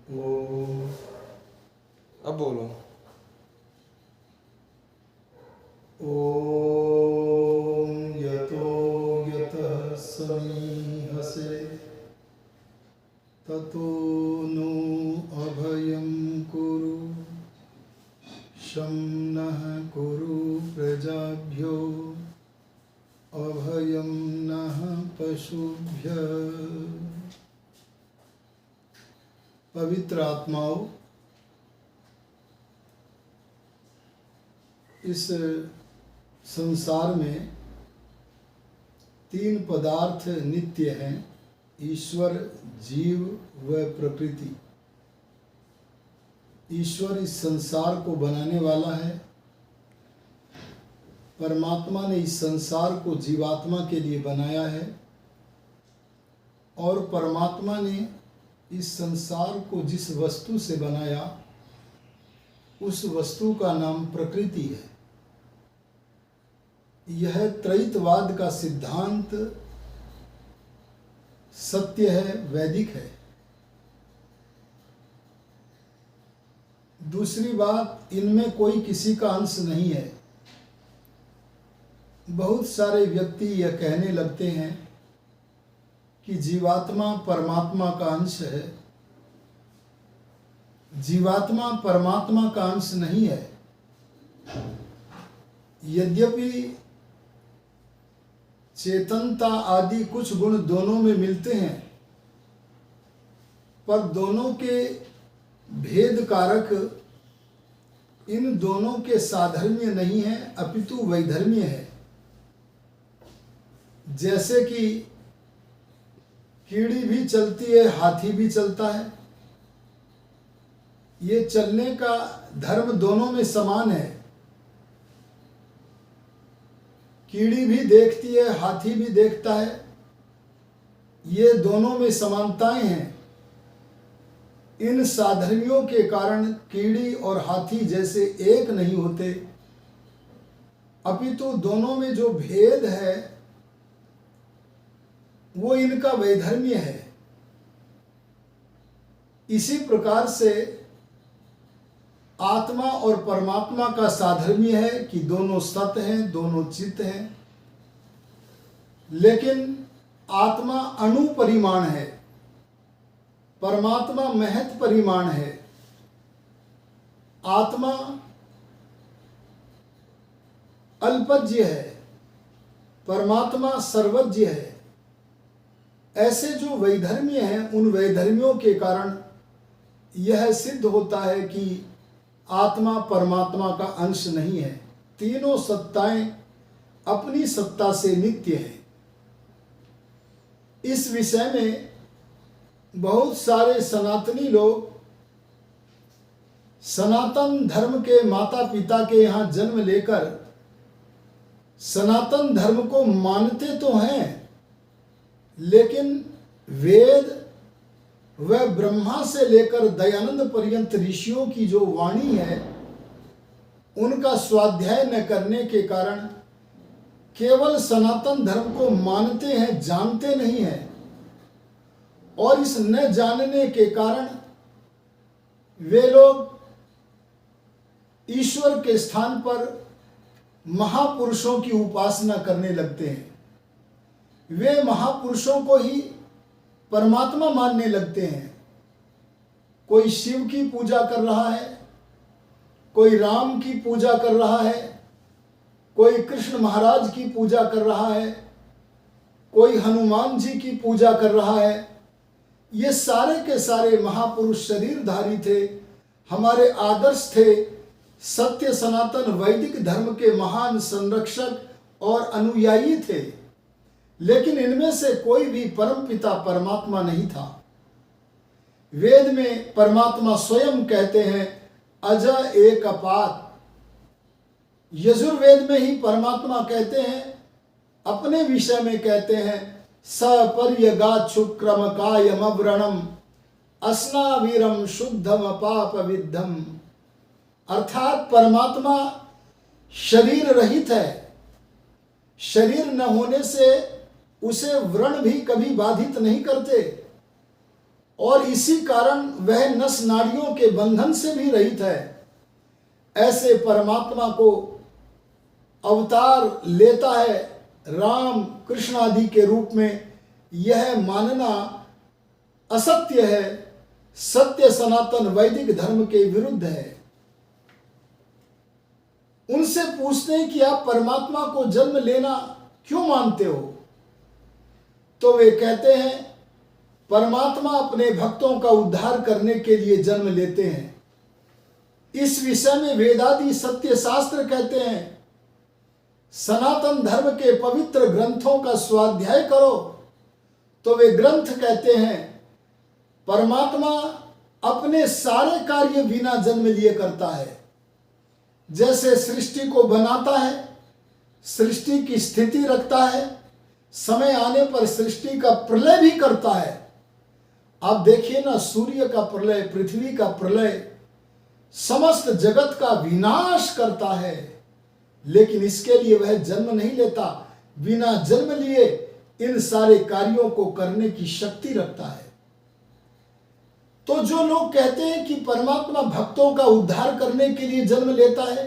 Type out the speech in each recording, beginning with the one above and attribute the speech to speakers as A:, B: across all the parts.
A: ओ
B: अब बोलो।
A: ओम यतो यतः समीहसे ततो नो अभयं कुरु शं नः कुरु प्रजाभ्यो अभयं नः पशुभ्यः। पवित्र आत्माओं, इस संसार में तीन पदार्थ नित्य हैं, ईश्वर, जीव व प्रकृति। ईश्वर इस संसार को बनाने वाला है। परमात्मा ने इस संसार को जीवात्मा के लिए बनाया है और परमात्मा ने इस संसार को जिस वस्तु से बनाया उस वस्तु का नाम प्रकृति है। यह त्रैतवाद का सिद्धांत सत्य है, वैदिक है। दूसरी बात, इनमें कोई किसी का अंश नहीं है। बहुत सारे व्यक्ति यह कहने लगते हैं कि जीवात्मा परमात्मा का अंश है। जीवात्मा परमात्मा का अंश नहीं है। यद्यपि चेतनता आदि कुछ गुण दोनों में मिलते हैं, पर दोनों के भेद कारक इन दोनों के साधर्म्य नहीं है, अपितु वैधर्म्य है। जैसे कि कीड़ी भी चलती है, हाथी भी चलता है। ये चलने का धर्म दोनों में समान है। कीड़ी भी देखती है, हाथी भी देखता है। ये दोनों में समानताएं हैं। इन साधर्मियों के कारण कीड़ी और हाथी जैसे एक नहीं होते, अपितु दोनों में जो भेद है वो इनका वैधर्म्य है। इसी प्रकार से आत्मा और परमात्मा का साधर्म्य है कि दोनों सत्य हैं, दोनों चित्त हैं, लेकिन आत्मा अणु परिमाण है, परमात्मा महत परिमाण है। आत्मा अल्पज्य है, परमात्मा सर्वज्ञ है। ऐसे जो वैधर्म्य हैं, उन वैधर्म्यों के कारण यह सिद्ध होता है कि आत्मा परमात्मा का अंश नहीं है। तीनों सत्ताएं अपनी सत्ता से नित्य हैं। इस विषय में बहुत सारे सनातनी लोग सनातन धर्म के माता पिता के यहाँ जन्म लेकर सनातन धर्म को मानते तो हैं, लेकिन वेद व ब्रह्मा से लेकर दयानंद पर्यंत ऋषियों की जो वाणी है उनका स्वाध्याय न करने के कारण केवल सनातन धर्म को मानते हैं, जानते नहीं हैं। और इस न जानने के कारण वे लोग ईश्वर के स्थान पर महापुरुषों की उपासना करने लगते हैं। वे महापुरुषों को ही परमात्मा मानने लगते हैं। कोई शिव की पूजा कर रहा है, कोई राम की पूजा कर रहा है, कोई कृष्ण महाराज की पूजा कर रहा है, कोई हनुमान जी की पूजा कर रहा है। ये सारे के सारे महापुरुष शरीरधारी थे, हमारे आदर्श थे, सत्य सनातन वैदिक धर्म के महान संरक्षक और अनुयायी थे। लेकिन इनमें से कोई भी परमपिता परमात्मा नहीं था। वेद में परमात्मा स्वयं कहते हैं अज एक अपात। यजुर्वेद में ही परमात्मा कहते हैं, अपने विषय में कहते हैं सपर्यगात शुक्रम कायम अव्रणम अस्नावीरम शुद्धम पाप विद्धम। अर्थात परमात्मा शरीर रहित है। शरीर न होने से उसे व्रण भी कभी बाधित नहीं करते। और इसी कारण वह नस नाड़ियों के बंधन से भी रहित है। ऐसे परमात्मा को अवतार लेता है राम कृष्ण आदि के रूप में, यह मानना असत्य है, सत्य सनातन वैदिक धर्म के विरुद्ध है। उनसे पूछते हैं कि आप परमात्मा को जन्म लेना क्यों मानते हो? तो वे कहते हैं परमात्मा अपने भक्तों का उद्धार करने के लिए जन्म लेते हैं। इस विषय में वेदादि सत्य शास्त्र कहते हैं सनातन धर्म के पवित्र ग्रंथों का स्वाध्याय करो। तो वे ग्रंथ कहते हैं परमात्मा अपने सारे कार्य बिना जन्म लिए करता है। जैसे सृष्टि को बनाता है, सृष्टि की स्थिति रखता है, समय आने पर सृष्टि का प्रलय भी करता है। आप देखिए ना, सूर्य का प्रलय, पृथ्वी का प्रलय, समस्त जगत का विनाश करता है, लेकिन इसके लिए वह जन्म नहीं लेता। बिना जन्म लिए इन सारे कार्यों को करने की शक्ति रखता है। तो जो लोग कहते हैं कि परमात्मा भक्तों का उद्धार करने के लिए जन्म लेता है,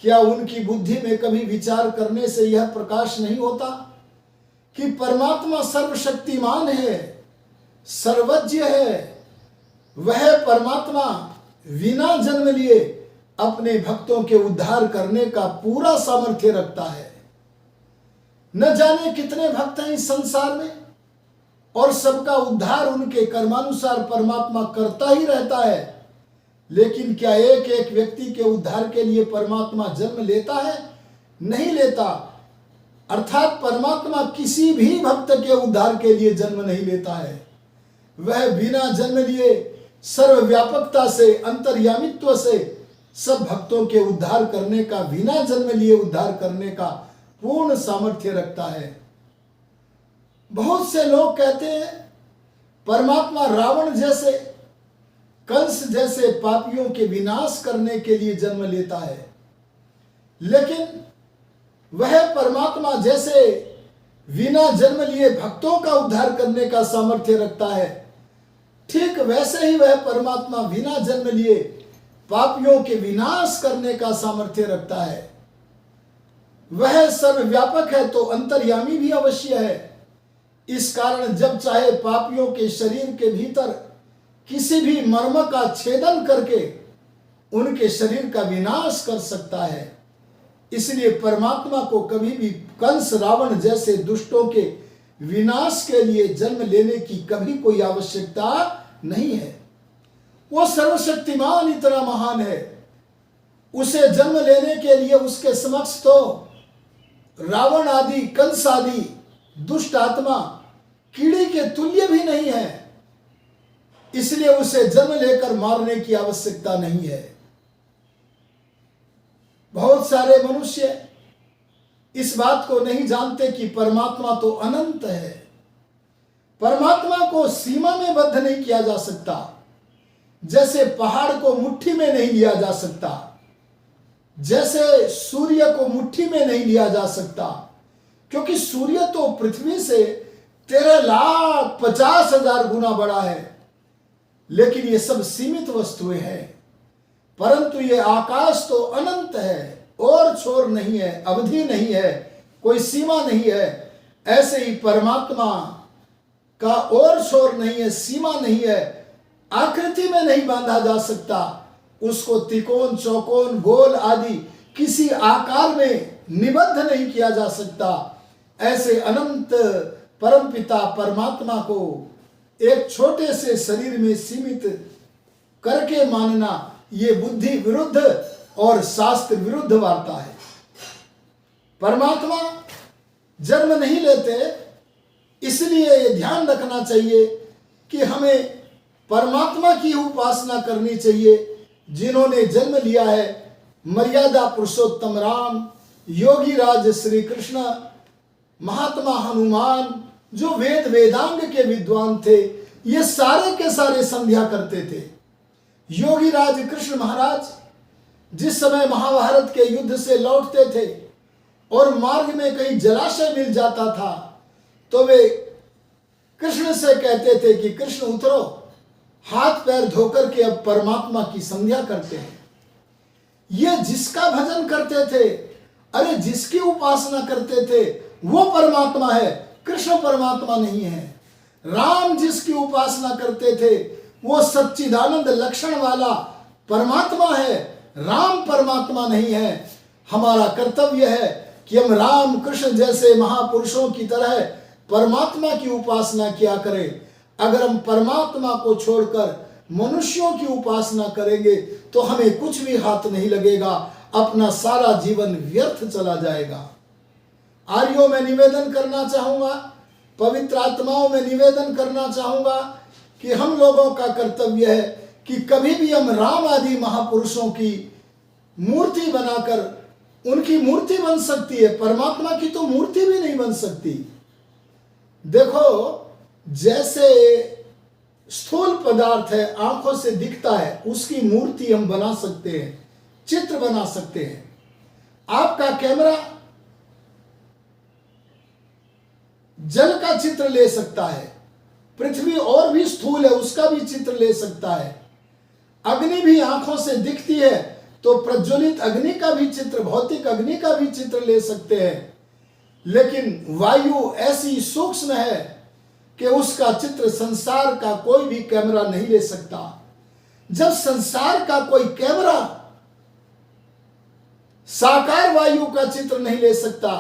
A: क्या उनकी बुद्धि में कभी विचार करने से यह प्रकाश नहीं होता कि परमात्मा सर्वशक्तिमान है, सर्वज्ञ है? वह परमात्मा बिना जन्म लिए अपने भक्तों के उद्धार करने का पूरा सामर्थ्य रखता है। न जाने कितने भक्त हैं इस संसार में, और सबका उद्धार उनके कर्मानुसार परमात्मा करता ही रहता है। लेकिन क्या एक एक व्यक्ति के उद्धार के लिए परमात्मा जन्म लेता है? नहीं लेता। अर्थात परमात्मा किसी भी भक्त के उद्धार के लिए जन्म नहीं लेता है। वह बिना जन्म लिए सर्वव्यापकता से, अंतर्यामित्व से सब भक्तों के उद्धार करने का, बिना जन्म लिए उद्धार करने का पूर्ण सामर्थ्य रखता है। बहुत से लोग कहते हैं परमात्मा रावण जैसे, कंस जैसे पापियों के विनाश करने के लिए जन्म लेता है, लेकिन वह परमात्मा जैसे बिना जन्म लिए भक्तों का उद्धार करने का सामर्थ्य रखता है, ठीक वैसे ही वह परमात्मा बिना जन्म लिए पापियों के विनाश करने का सामर्थ्य रखता है। वह सर्वव्यापक है तो अंतर्यामी भी अवश्य है। इस कारण जब चाहे पापियों के शरीर के भीतर किसी भी मर्म का छेदन करके उनके शरीर का विनाश कर सकता है। इसलिए परमात्मा को कभी भी कंस रावण जैसे दुष्टों के विनाश के लिए जन्म लेने की कभी कोई आवश्यकता नहीं है। वो सर्वशक्तिमान इतना महान है, उसे जन्म लेने के लिए उसके समक्ष तो रावण आदि, कंस आदि दुष्ट आत्मा कीड़ी के तुल्य भी नहीं है। इसलिए उसे जन्म लेकर मारने की आवश्यकता नहीं है। बहुत सारे मनुष्य इस बात को नहीं जानते कि परमात्मा तो अनंत है। परमात्मा को सीमा में बद्ध नहीं किया जा सकता। जैसे पहाड़ को मुट्ठी में नहीं लिया जा सकता, जैसे सूर्य को मुट्ठी में नहीं लिया जा सकता, क्योंकि सूर्य तो पृथ्वी से 13,50,000 गुना बड़ा है। लेकिन ये सब सीमित वस्तुएं हैं, परंतु ये आकाश तो अनंत है, और छोर नहीं है, अवधि नहीं है, कोई सीमा नहीं है। ऐसे ही परमात्मा का और छोर नहीं है, सीमा नहीं है, आकृति में नहीं बांधा जा सकता। उसको त्रिकोण, चौकोन, गोल आदि किसी आकार में निबद्ध नहीं किया जा सकता। ऐसे अनंत परमपिता परमात्मा को एक छोटे से शरीर में सीमित करके मानना, ये बुद्धि विरुद्ध और शास्त्र विरुद्ध वार्ता है। परमात्मा जन्म नहीं लेते, इसलिए ये ध्यान रखना चाहिए कि हमें परमात्मा की उपासना करनी चाहिए जिन्होंने जन्म लिया है। मर्यादा पुरुषोत्तम राम, योगी राज श्री कृष्ण, महात्मा हनुमान, जो वेद वेदांग के विद्वान थे, ये सारे के सारे संध्या करते थे। योगी राज कृष्ण महाराज जिस समय महाभारत के युद्ध से लौटते थे और मार्ग में कहीं जलाशय मिल जाता था, तो वे कृष्ण से कहते थे कि कृष्ण उतरो, हाथ पैर धोकर के अब परमात्मा की संध्या करते हैं। ये जिसका भजन करते थे, अरे जिसकी उपासना करते थे वो परमात्मा है, कृष्ण परमात्मा नहीं है। राम जिसकी उपासना करते थे वो सच्चिदानंद लक्षण वाला परमात्मा है, राम परमात्मा नहीं है। हमारा कर्तव्य है कि हम राम कृष्ण जैसे महापुरुषों की तरह परमात्मा की उपासना किया करें। अगर हम परमात्मा को छोड़कर मनुष्यों की उपासना करेंगे तो हमें कुछ भी हाथ नहीं लगेगा, अपना सारा जीवन व्यर्थ चला जाएगा। आर्यों में निवेदन करना चाहूंगा, पवित्र आत्माओं में निवेदन करना चाहूंगा कि हम लोगों का कर्तव्य है कि कभी भी हम राम आदि महापुरुषों की मूर्ति बनाकर, उनकी मूर्ति बन सकती है, परमात्मा की तो मूर्ति भी नहीं बन सकती। देखो, जैसे स्थूल पदार्थ है, आंखों से दिखता है, उसकी मूर्ति हम बना सकते हैं, चित्र बना सकते हैं। आपका कैमरा जल का चित्र ले सकता है, पृथ्वी और भी स्थूल है उसका भी चित्र ले सकता है। अग्नि भी आंखों से दिखती है तो प्रज्वलित अग्नि का भी चित्र, भौतिक अग्नि का भी चित्र ले सकते हैं। लेकिन वायु ऐसी सूक्ष्म है कि उसका चित्र संसार का कोई भी कैमरा नहीं ले सकता। जब संसार का कोई कैमरा साकार वायु का चित्र नहीं ले सकता,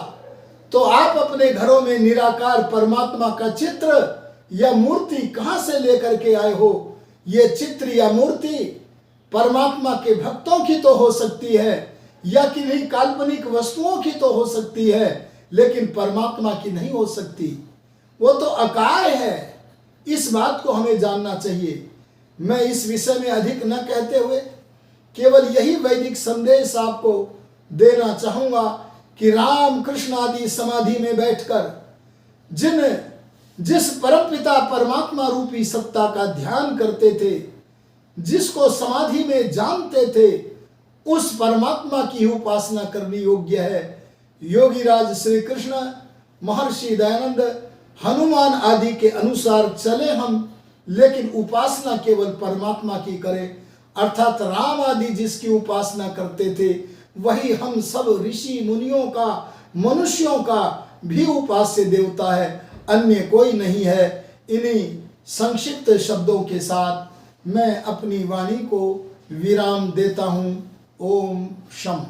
A: तो आप अपने घरों में निराकार परमात्मा का चित्र या मूर्ति कहां से लेकर के आए हो? ये चित्र या मूर्ति परमात्मा के भक्तों की तो हो सकती है या किन्हीं काल्पनिक वस्तुओं की तो हो सकती है, लेकिन परमात्मा की नहीं हो सकती। वो तो अकाय है, इस बात को हमें जानना चाहिए। मैं इस विषय में अधिक न कहते हुए केवल यही वैदिक संदेश आपको देना चाहूंगा कि राम कृष्ण आदि समाधि में बैठकर जिस परमपिता परमात्मा रूपी सत्ता का ध्यान करते थे, जिसको समाधि में जानते थे, उस परमात्मा की उपासना करनी योग्य है। योगीराज श्री कृष्ण, महर्षि दयानंद, हनुमान आदि के अनुसार चले हम, लेकिन उपासना केवल परमात्मा की करें। अर्थात राम आदि जिसकी उपासना करते थे वही हम सब ऋषि मुनियों का, मनुष्यों का भी उपास्य देवता है, अन्य कोई नहीं है। इन्हीं संक्षिप्त शब्दों के साथ मैं अपनी वाणी को विराम देता हूँ। ओम शम।